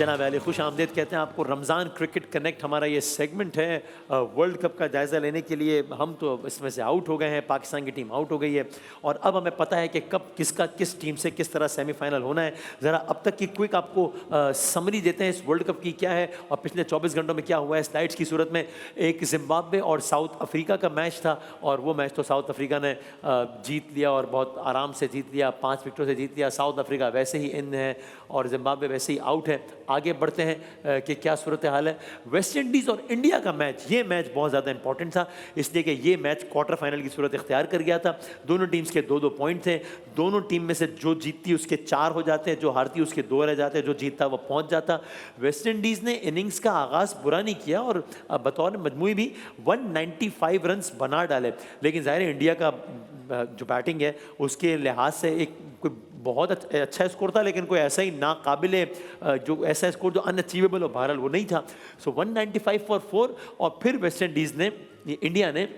जनाब अली खुश आमदीद कहते हैं आपको। रमज़ान क्रिकेट कनेक्ट हमारा ये सेगमेंट है वर्ल्ड कप का जायज़ा लेने के लिए। हम तो इसमें से आउट हो गए हैं, पाकिस्तान की टीम आउट हो गई है और अब हमें पता है कि कब किसका किस टीम से किस तरह सेमीफाइनल होना है। ज़रा अब तक की क्विक आपको समरी देते हैं इस वर्ल्ड कप की क्या है और पिछले 24 घंटों में क्या हुआ है। स्लाइड्स की सूरत में एक जिम्बाब्वे और साउथ अफ्रीका का मैच था और वो मैच तो साउथ अफ्रीका ने जीत लिया और बहुत आराम से जीत लिया, 5 विकेटों से जीत लिया। साउथ अफ्रीका वैसे ही इन है और जिम्बाब्वे वैसे ही आउट है। आगे बढ़ते हैं कि क्या सूरत हाल है। वेस्ट इंडीज़ और इंडिया का मैच, ये मैच बहुत ज़्यादा इंपॉर्टेंट था इसलिए कि ये मैच क्वार्टर फाइनल की सूरत इख्तियार कर गया था। दोनों टीम्स के 2-2 पॉइंट थे। दोनों टीम में से जो जीतती उसके 4 हो जाते हैं, जो हारती उसके 2 रह जाते हैं, जो जीतता वो पहुंच जाता। वेस्ट इंडीज़ ने इनिंग्स का आगाज़ बुरा नहीं किया और बतौर मजमूई भी 195 रन्स बना डाले, लेकिन ज़ाहिर है इंडिया का जो बैटिंग है उसके लिहाज से एक कोई बहुत अच्छा स्कोर था, लेकिन कोई ऐसा ही नाकाबिले जो ऐसा स्कोर जो अनअचीवेबल और बहरहाल वो नहीं था। सो 195 फॉर 4 और फिर वेस्ट इंडीज़ ने, इंडिया ने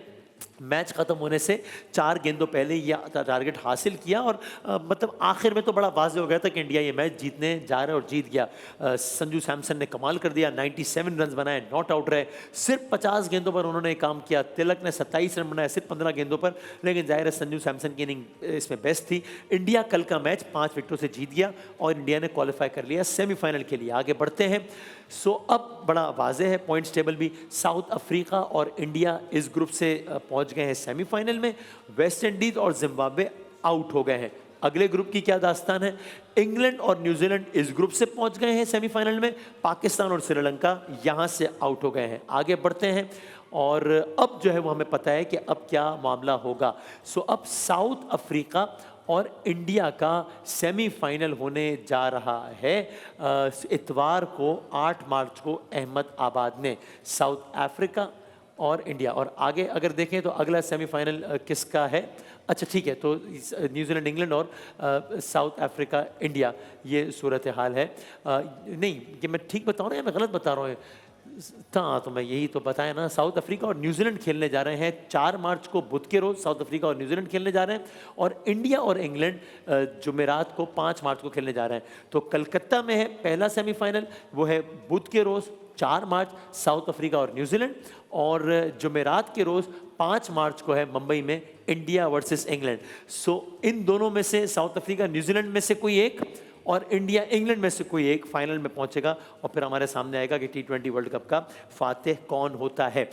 मैच ख़त्म होने से 4 गेंदों पहले यह टारगेट हासिल किया और मतलब आखिर में तो बड़ा वाज़ेह हो गया था कि इंडिया ये मैच जीतने जा रहा है और जीत गया। संजू सैमसन ने कमाल कर दिया, 97 रन बनाए, नॉट आउट रहे। सिर्फ 50 गेंदों पर उन्होंने काम किया। तिलक ने 27 रन बनाए सिर्फ 15 गेंदों पर, लेकिन जाहिर है संजू सैमसन की इनिंग इसमें बेस्ट थी। इंडिया कल का मैच 5 विकेटों से जीत गया और इंडिया ने क्वालिफाई कर लिया सेमीफाइनल के लिए। आगे बढ़ते हैं। सो अब बड़ा वाज़ेह है पॉइंट्स टेबल भी। साउथ अफ्रीका और इंडिया इस ग्रुप से पहुंच गए हैं सेमीफाइनल में। वेस्ट इंडीज़ और जिम्बाब्वे आउट हो गए हैं। अगले ग्रुप की क्या दास्तान है। इंग्लैंड और न्यूजीलैंड इस ग्रुप से पहुंच गए हैं सेमीफाइनल में। पाकिस्तान और श्रीलंका यहां से आउट हो गए हैं। आगे बढ़ते हैं और अब जो है वो हमें पता है कि अब क्या मामला होगा। सो अब साउथ अफ्रीका और इंडिया का सेमीफाइनल होने जा रहा है इतवार को 8 मार्च को अहमदाबाद में। साउथ अफ्रीका और इंडिया। और आगे अगर देखें तो अगला सेमीफाइनल किसका है। अच्छा ठीक है, तो न्यूजीलैंड इंग्लैंड और साउथ अफ्रीका इंडिया, ये सूरत हाल है। नहीं, ये मैं ठीक बताऊँ ना या मैं गलत बता रहा हूँ। हाँ, तो मैं यही तो बताया ना। साउथ अफ्रीका और न्यूजीलैंड खेलने जा रहे हैं 4 मार्च को, बुध के रोज़ साउथ अफ्रीका और न्यूजीलैंड खेलने जा रहे हैं और इंडिया और इंग्लैंड जुमेरात को 5 मार्च को खेलने जा रहे हैं। तो कलकत्ता में है पहला सेमीफाइनल, वो है बुध के रोज़ 4 मार्च, साउथ अफ्रीका और न्यूजीलैंड। और जुमेरात के रोज़ 5 मार्च को है मुंबई में इंडिया वर्सेस इंग्लैंड। सो इन दोनों में से साउथ अफ्रीका न्यूजीलैंड में से कोई एक और इंडिया इंग्लैंड में से कोई एक फाइनल में पहुंचेगा और फिर हमारे सामने आएगा कि T20 वर्ल्ड कप का फातिह कौन होता है।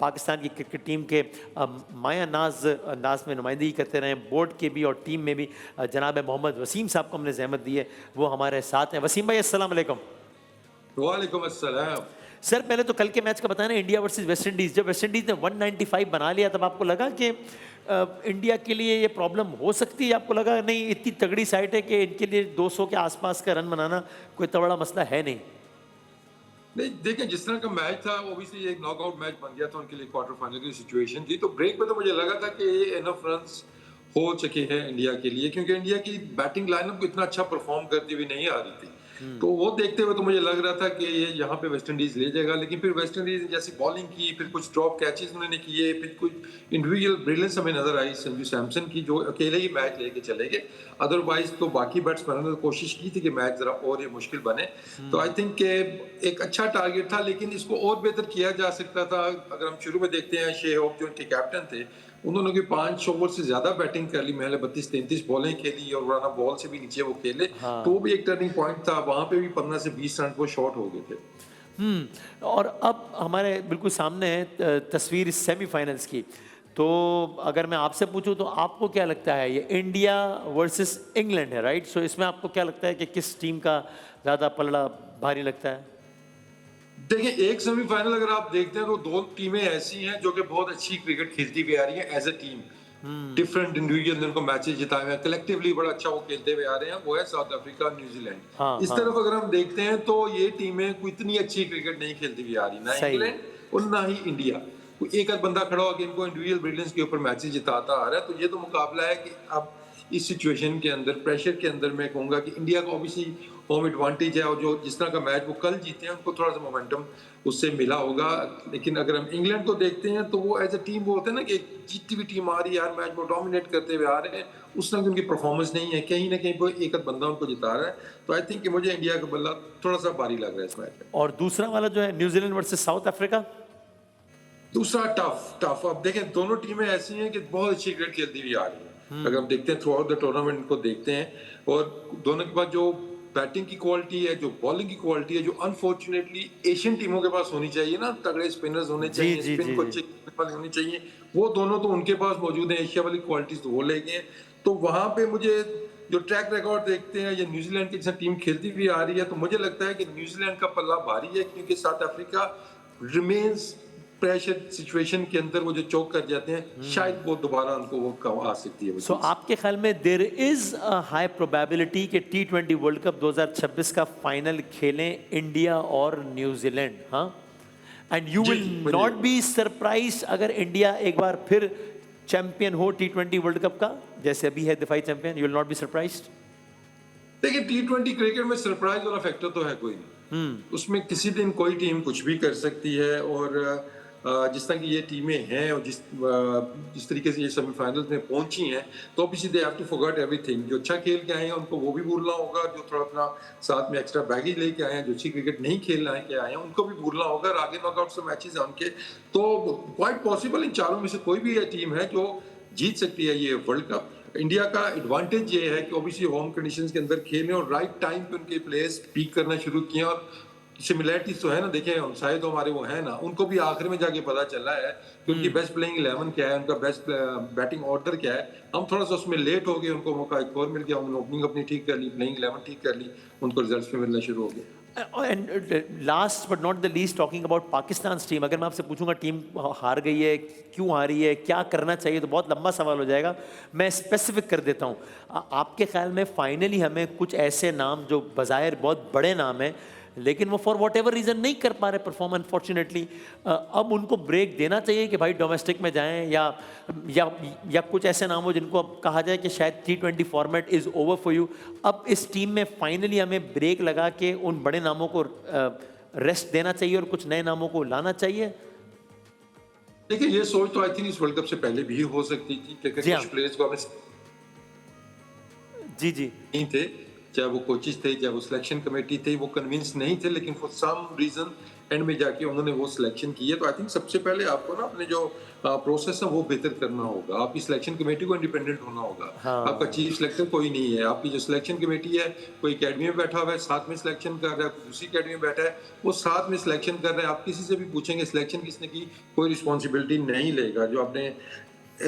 पाकिस्तान की क्रिकेट टीम के माया नाज में नुमाइंदगी करते रहे, बोर्ड के भी और टीम में भी जनाब मोहम्मद वसीम साहब को हमने जहमत दी है, वो हमारे साथ हैं। वसीम भाई अस्सलाम वालेकुम। वालेकुम अस्सलाम। सर पहले तो कल के मैच का बताना, इंडिया वर्सेस वेस्ट इंडीज़। जब वेस्ट इंडीज़ ने 195 बना लिया तब आपको लगा कि इंडिया के लिए ये प्रॉब्लम हो सकती है? आपको लगा नहीं इतनी तगड़ी साइड है कि इनके लिए 200 के आसपास का रन बनाना कोई इतना बड़ा मसला है नहीं? नहीं, देखिए जिस तरह का मैच था ओबवियसली एक नॉकआउट मैच बन गया था उनके लिए, क्वार्टर फाइनल की सिचुएशन थी। तो ब्रेक में तो मुझे लगा था कि इनफ रन्स हो चुके हैं इंडिया के लिए, क्योंकि इंडिया की बैटिंग लाइनअप इतना अच्छा परफॉर्म करती हुई नहीं आ रही थी। तो वो देखते हुए तो मुझे लग रहा था कि ये यहाँ पे वेस्ट इंडीज ले जाएगा, लेकिन फिर वेस्ट इंडीज ने जैसी बॉलिंग की, फिर कुछ ड्रॉप कैचेस उन्होंने किए, फिर कुछ इंडिविजुअल ब्रिलियंस हमें नजर आई संजू सैमसन की, जो अकेले ही मैच लेके चले गए। अदरवाइज तो बाकी बैट्समैनों ने कोशिश की थी कि मैच जरा और ये मुश्किल बने। तो आई थिंक एक अच्छा टारगेट था, लेकिन इसको और बेहतर किया जा सकता था। अगर हम शुरू में देखते हैं, शे होप जो इनके कैप्टन थे, उन्होंने भी 5 ओवर से ज्यादा बैटिंग कर ली, महल 32-33 बॉलें खेली और राना बॉल से भी नीचे वो खेले। हाँ। तो वो भी एक टर्निंग पॉइंट था, वहां पे भी 15 से 20 रन वो शॉर्ट हो गए थे। और अब हमारे बिल्कुल सामने है तस्वीर सेमीफाइनल्स की। तो अगर मैं आपसे पूछूं तो आपको क्या लगता है, ये इंडिया वर्सेस इंग्लैंड है राइट? सो इसमें आपको क्या लगता है कि किस टीम का ज़्यादा पलड़ा भारी लगता है? देखिए, एक सेमीफाइनल अगर आप देखते हैं तो 2 टीमें ऐसी हैं जो कि बहुत अच्छी क्रिकेट खेलती हुई आ रही हैं as a team. Different individual जिनको मैचेस जिताए हुए हैं, कलेक्टिवली बड़ा अच्छा वो खेलते हुए आ रहे हैं, वो है साउथ अफ्रीका और न्यूजीलैंड। हाँ, इस हाँ। तरफ अगर हम देखते हैं तो ये टीमें कोई इतनी अच्छी क्रिकेट नहीं खेलती हुई आ रही, ना सही। इंग्लैंड और ना ही इंडिया। कोई एक आध बंदा खड़ा होकर इनको इंडिविजुअल ब्रिलियंस के ऊपर मैचेस जिताता आ रहा है। तो ये तो मुकाबला है कि अब इस सिचुएशन के अंदर प्रेशर के अंदर मैं कहूँगा कि इंडिया का ऑब्वियसली होम एडवांटेज है और जो जिस तरह का मैच वो कल जीते हैं उनको थोड़ा सा मोमेंटम उससे मिला होगा। लेकिन अगर हम इंग्लैंड को देखते हैं तो वो एज ए टीम वो होता है ना कि एक जीतती हुई टीम आ रही है, यार मैच वो डोमिनेट करते हुए आ रहे हैं, उस तरह की उनकी परफॉर्मेंस नहीं है, कहीं ना कहीं वो एक आध बंदा उनको जिता रहा है। तो आई थिंक कि मुझे इंडिया का बल्ला थोड़ा सा भारी लग रहा है इस मैच में। और दूसरा वाला जो है न्यूजीलैंड वर्सेस साउथ अफ्रीका, दूसरा टफ अब देखें दोनों टीमें ऐसी हैं कि बहुत अच्छी क्रिकेट खेलती हुई आ रही है। अगर हम देखते हैं थ्रू आउट द टूर्नामेंट को देखते हैं और दोनों के पास जो बैटिंग की क्वालिटी है, जो बॉलिंग की क्वालिटी है, जो अनफॉर्चुनेटली एशियन टीमों के पास होनी चाहिए ना, तगड़े स्पिनर्स होने चाहिए, जी स्पिन को जी। अच्छे वाले होने चाहिए, वो दोनों तो उनके पास मौजूद है। एशिया वाली क्वालिटीज तो वो ले गए हैं। तो वहां पे मुझे जो ट्रैक रिकॉर्ड देखते हैं, ये न्यूजीलैंड की जैसे टीम खेलती हुई आ रही है, तो मुझे लगता है कि न्यूजीलैंड का पल्ला भारी है, क्योंकि south Africa remains pressure situation के अंदर वो जो चौक कर जाते हैं, शायद वो दोबारा उनको वो आ सकती है वो सो चीज़। आपके ख्याल में there is a high probability कि T20 वर्ल्ड कप 2026 का फाइनल खेलें इंडिया और न्यूजीलैंड? हाँ, एंड यू जी, विल मुझे नॉट बी सरप्राइज अगर इंडिया एक बार फिर चैंपियन हो T20 वर्ल्ड कप का, जैसे अभी है दिफाई champion, you will not be surprised? देखिए T20 क्रिकेट में सरप्राइज वाला फैक्टर तो है कोई नहीं। उसमें किसी दिन कोई टीम कुछ भी कर सकती है और जिस तरह की ये टीमें हैं और जिस तरीके से ये सेमीफाइनल्स में पहुंची हैं, तो obviously they have to forget everything. जो अच्छा खेल के आए हैं उनको वो भी भूलना होगा, जो थोड़ा अपना साथ में एक्स्ट्रा बैगेज लेके आए हैं, जो अच्छी क्रिकेट नहीं खेलना है के आए हैं, उनको भी भूलना होगा। और आगे नॉकआउट से मैचेस हैं उनके, तो क्वाइट पॉसिबल इन चारों में से कोई भी टीम है जो जीत सकती है ये वर्ल्ड कप। इंडिया का एडवांटेज ये है कि ओबीसी होम कंडीशंस के अंदर खेलें और राइट टाइम पे उनके प्लेयर्स पीक करना शुरू किए। और सिमिलैरिटीज तो है ना, देखें हम शायद तो हमारे वो है ना, उनको भी आखिर में जाके पता चला है कि उनकी बेस्ट प्लेइंग 11 क्या है, उनका बेस्ट बैटिंग ऑर्डर क्या है। हम थोड़ा सा उसमें लेट हो गए, उनको मौका एक और मिल गया, उन्होंने ओपनिंग अपनी ठीक कर ली, प्लेइंग 11 ठीक कर ली, उनको रिजल्ट्स भी मिलना शुरू हो गए। And last but not the least, talking about Pakistan team, अगर मैं आपसे पूछूंगा टीम हार गई है, क्यों हारी है, क्या करना चाहिए, तो बहुत लंबा सवाल हो जाएगा। मैं स्पेसिफिक कर देता हूँ। आपके ख्याल में फाइनली हमें कुछ ऐसे नाम जो बज़ाहिर बहुत बड़े नाम हैं लेकिन वो फॉर वॉट एवर रीज़न नहीं कर पा रहे परफॉर्म अनफॉर्चुनेटली, अब उनको ब्रेक देना चाहिए कि भाई डोमेस्टिक में जाएं, या कुछ ऐसे नाम हो जिनको अब कहा जाए कि शायद T20 format is over for you, अब इस टीम में फाइनली हमें ब्रेक लगा के उन बड़े नामों को रेस्ट देना चाहिए और कुछ नए नामों को लाना चाहिए? देखिए ये सोच तो आई थिंक इस वर्ल्ड कप से पहले भी हो सकती थी, क्योंकि जी हाँ। कुछ प्लेयर्स को हमें जी जी नहीं थे, चाहे वो कोचेस थे, चाहे वो सिलेक्शन कमेटी थे, वो कन्विंस नहीं थे, लेकिन फॉर सम रीजन एंड में जाके उन्होंने वो सिलेक्शन की है। तो आई थिंक सबसे पहले आपको ना अपने जो प्रोसेस है वो बेहतर करना होगा। आपकी सिलेक्शन कमेटी को इंडिपेंडेंट होना होगा। हाँ। आपका चीफ सिलेक्टर कोई नहीं है, आपकी जो सिलेक्शन कमेटी है कोई एकेडमी में बैठा हुआ है, साथ में सिलेक्शन कर रहा है, कोई दूसरी एकेडमी में बैठा है, वो साथ में सिलेक्शन कर रहा है। आप किसी से भी पूछेंगे सिलेक्शन किसने की, कोई रिस्पॉन्सिबिलिटी नहीं लेगा। जो आपने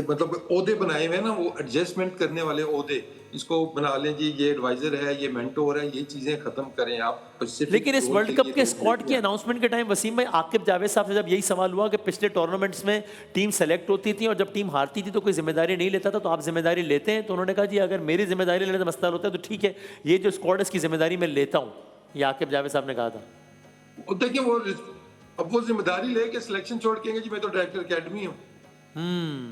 मतलब ओहदे बनाए हुए हैं ना, वो एडजस्टमेंट करने वाले ओहदे, इसको बना लें जी, ये एडवाइजर है, ये मेंटोर है, ये चीजें खत्म करें आप। लेकिन इस वर्ल्ड कप के स्क्वाड की अनाउंसमेंट के टाइम वसीम भाई, आकिब जावेद साहब से जब यही सवाल हुआ कि पिछले टूर्नामेंट्स में टीम सेलेक्ट होती थी और जब टीम हारती थी तो कोई जिम्मेदारी नहीं लेता था, तो आप जिम्मेदारी लेते हैं? तो उन्होंने कहा जी अगर मेरी जिम्मेदारी लेने का मसला होता है तो ठीक है, ये जो स्क्वाड है इसकी जिम्मेदारी मैं लेता हूँ, ये आकिब जावेद साहब ने कहा था। देखिए वो अब वो जिम्मेदारी लेके सिलेक्शन छोड़ के जी मैं तो डायरेक्टर अकेडमी हूँ,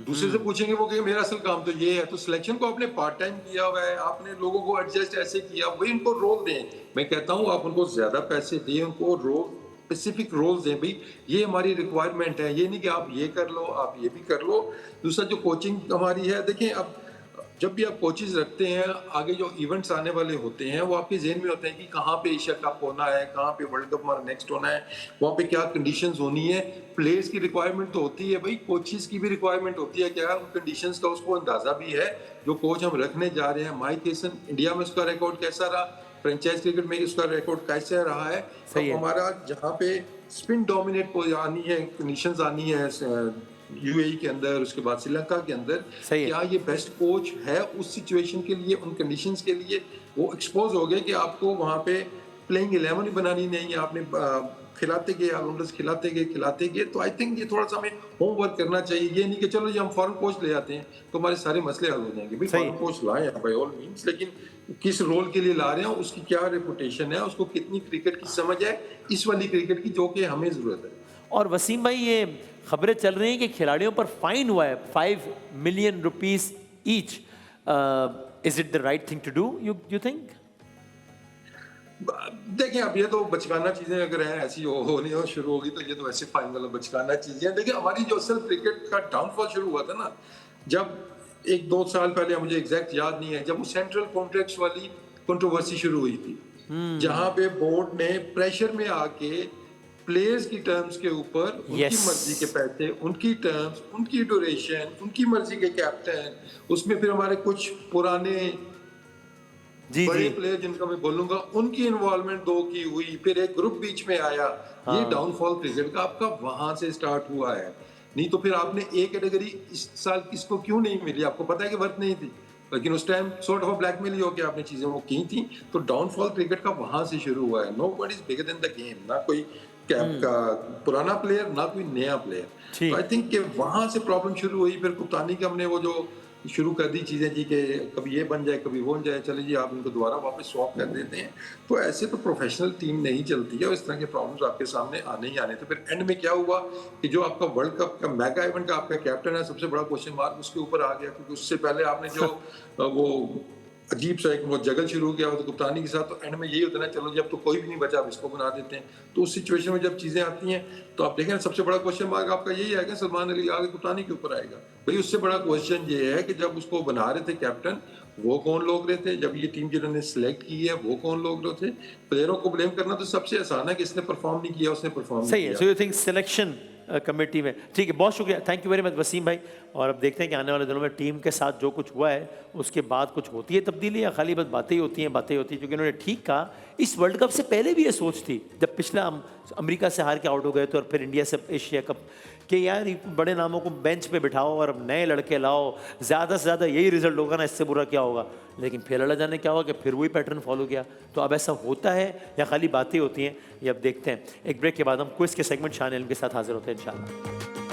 दूसरे से पूछेंगे वो कहेंगे मेरा असल काम तो ये है। तो सिलेक्शन को आपने पार्ट टाइम किया हुआ है, आपने लोगों को एडजस्ट ऐसे किया, वही उनको रोल दें। मैं कहता हूँ आप उनको ज्यादा पैसे दें, उनको रोल स्पेसिफिक रोल्स दें, भाई ये हमारी रिक्वायरमेंट है, ये नहीं कि आप ये कर लो आप ये भी कर लो। दूसरा जो कोचिंग हमारी है, देखें अब जब भी आप कोचेज रखते हैं, आगे जो इवेंट्स आने वाले होते हैं वो आपके जेहन में होते हैं कि कहाँ पे एशिया कप होना है, कहाँ पे वर्ल्ड कप हमारा नेक्स्ट होना है, वहाँ पे क्या कंडीशंस होनी है। प्लेयर्स की रिक्वायरमेंट तो होती है भाई, कोचेस की भी रिक्वायरमेंट होती है, क्या उन कंडीशंस का उसको अंदाजा भी है। जो कोच हम रखने जा रहे हैं, माइक हेसन, इंडिया में उसका रिकॉर्ड कैसा रहा, फ्रेंचाइज क्रिकेट में उसका रिकॉर्ड कैसे रहा है। तो हमारा जहाँ पे स्पिन डोमिनेट आनी है, कंडीशंस आनी है यूएई के अंदर, उसके बाद श्रीलंका के अंदर, क्या ये बेस्ट कोच है उस सिचुएशन के लिए, उन कंडीशंस के लिए? वो एक्सपोज हो गए कि आपको वहाँ पे प्लेइंग 11 ही बनानी नहीं है, आपने खिलाते गए, ऑलराउंडर्स खिलाते गए। तो आई थिंक ये थोड़ा सा हमें होमवर्क करना चाहिए। ये नहीं कि चलो जी हम फॉरेन कोच ले आते हैं तो हमारे सारे मसले हल हो जाएंगे। भाई फॉरेन कोच लाए बाय ऑल मींस, लेकिन किस रोल के लिए ला रहे हैं, उसकी क्या रेपुटेशन है, उसको कितनी क्रिकेट की समझ है, इस वाली क्रिकेट की जो कि हमें जरूरत है। और वसीम भाई ये खबरें चल रही हैं कि खिलाड़ियों पर फाइन हुआ है 5 million rupees each Is it the right thing to do, you think? देखिए अब ये तो बचकाना चीजें अगर हैं ऐसी होनी हो शुरू होगी तो ये तो वैसे फाइनल बचकाना चीजें हैं। देखिए हमारी जो असल क्रिकेट का डाउनफॉल शुरू हुआ था ना, जब 1-2 साल पहले, मुझे एग्जैक्ट याद नहीं है, जब वो सेंट्रल कॉन्ट्रैक्ट्स वाली कंट्रोवर्सी शुरू हुई थी, जहां पे बोर्ड ने प्रेशर में आके प्लेयर्स की टर्म्स के ऊपर उनकी Yes. मर्जी के पैसे, उनकी टर्म्स, उनकी ड्यूरेशन, उनकी मर्जी के कैप्टन, उसमें फिर हमारे कुछ पुराने जी बड़े जी। प्लेयर जिनका मैं बोलूंगा उनकी इन्वॉल्वमेंट दो की हुई, फिर एक ग्रुप बीच में आया। ये डाउनफॉल क्रिकेट का आपका वहां से स्टार्ट हुआ है। नहीं तो फिर आपने ए कैटेगरी इस साल किसको क्यों नहीं मिली, आपको पता है कि वर्थ नहीं थी, लेकिन उस टाइम सॉर्ट ऑफ ब्लैकमेल ही होकर आपने चीजें वो की थी। तो डाउनफॉल क्रिकेट का वहां से शुरू हुआ है। Nobody is bigger than the game, ना कोई कैप का पुराना प्लेयर, ना कोई नया प्लेयर। ठीक। तो आई थिंक कि वहां से प्रॉब्लम शुरू हुई। फिर कप्तानी के हमने वो जो शुरू कर दी चीजें जी कि कभी ये बन जाए कभी वो बन जाए, चले जी आप इनको दोबारा वापस स्वैप कर देते हैं। तो ऐसे तो प्रोफेशनल टीम नहीं चलती है, इस तरह के प्रॉब्लम्स आपके सामने आने ही आने। तो फिर एंड में क्या हुआ कि जो आपका वर्ल्ड कप का मेगा इवेंट का आपका कैप्टन है, सबसे बड़ा क्वेश्चन मार्क उसके ऊपर आ गया, क्योंकि उससे पहले आपने जो वो अजीब सा एक वो जगल शुरू किया वो तो कप्तानी के साथ। तो एंड में यही होता है ना, चलो जब तो कोई भी नहीं बचा अब इसको बना देते हैं। तो उस सिचुएशन में जब चीजें आती हैं तो आप देखें सबसे बड़ा क्वेश्चन मार्क आपका यही आएगा, सलमान अली आगे कप्तानी के ऊपर आएगा। भाई उससे बड़ा क्वेश्चन ये है कि जब उसको बना रहे थे कैप्टन, वो कौन लोग रहे थे, जब ये टीम जिन्होंने सिलेक्ट की है वो कौन लोग थे। प्लेयरों को ब्लेम करना तो सबसे आसान है कि इसने परफॉर्म नहीं किया, उसने परफॉर्म सही नहीं है। किया। So you think selection committee में ठीक है, बहुत शुक्रिया, thank you very much Wasim भाई। और अब देखते हैं कि आने वाले दिनों में टीम के साथ जो कुछ हुआ है उसके बाद कुछ होती है तब्दीली या खाली बस बातें ही होती हैं, बातें होती हैं। क्योंकि उन्होंने ठीक कहा, इस वर्ल्ड कप से पहले भी ये सोच थी, जब पिछला हम अमेरिका से हार के आउट हो गए थे और फिर इंडिया से एशिया कप, कि यार ये बड़े नामों को बेंच पे बिठाओ और अब नए लड़के लाओ, ज़्यादा से ज़्यादा यही रिजल्ट होगा ना, इससे बुरा क्या होगा। लेकिन फिर अल्लाह जाने क्या हुआ कि फिर वही पैटर्न फॉलो किया। तो अब ऐसा होता है या खाली बातें होती हैं, ये अब देखते हैं। एक ब्रेक के बाद हम क्विज के सेगमेंट शान इल्म के साथ हाजिर होते हैं इंशाल्लाह।